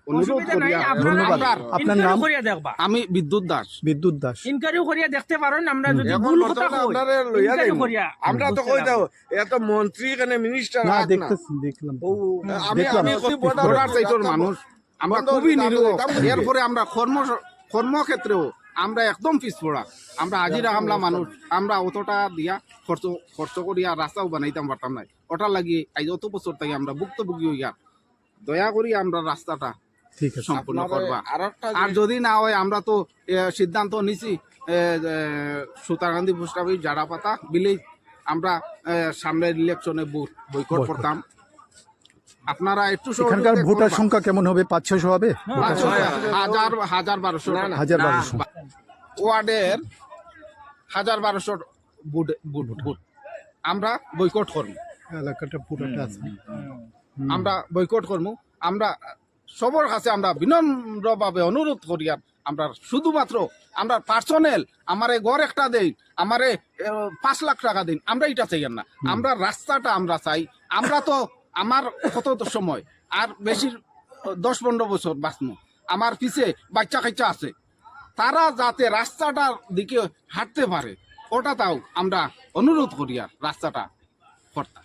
অনুরোধ করি ধন্যবাদ। আপনার নাম? আমি বিদ্যুৎ দাস। বিদ্যুৎ দাস। ইনকোয়ারি করিয়া দেখতে পারেন আমরা যদি এখন ভুল কথা বর্তমানে কই আপনারা লইয়া ইনকোয়ারি যাইবো। করিয়া আমরা তো কই দাও এত মন্ত্রী এখানে মিনিস্টার না হাত না দেখতেছি, দেখলাম তো। আমি দেখলাম। আমি আমি বর্ডার সাইটের মানুষ, আমরা বন্ধ খুবই করতে নিরীহ। হবে। এরপরে আমরা কর্মক্ষেত্রেও আমরা একদম পিছপড়া। আমরা হাজিরা কামলা মানুষ, আমরা অতটা দিয়া খরচ করিয়া রাস্তাও বানাইতাম পারতাম না। ওটার লাগি আজ অত বছর থেকে আমরা ভুক্তভোগী হইয়া দয়া করি আমরা রাস্তাটা ঠিক আছে। সম্পূর্ণ করবা। আরেকটা আর যদি না হয় আমরা তো সিদ্ধান্ত নিছি সুতারকান্দি পোস্ট অফিস জাড়াপাতা বিলেই আমরা সামনের ইলেকশনে বয়কট করতাম। আপনারা একটু এখানকার ভোটার সংখ্যা কেমন হবে? 500-600 হবে? হাজার 1200 1200 ওয়ার্ডের 1200 ভোট আমরা বয়কট করবো। এলাকাটা পুরোটা আছে। আমরা বয়কট করবো। আমরা সবার কাছে আমরা বিনম্রভাবে অনুরোধ করি আর আমরা শুধুমাত্র আমরা পার্সোনাল আমারে ঘর একটা দেই, আমারে 5 লাখ টাকা দিন, আমরা এটা চাই না। আমরা রাস্তাটা আমরা চাই। আমরা তো আমার কত সময় আর বেশি 10-15 বছর বাঁচবো, আমার পিছে বাচ্চা কাচ্চা আছে, তারা যাতে রাস্তাটার দিকে হাঁটতে পারে ওটা তাও আমরা অনুরোধ করি আর রাস্তাটা করতাম।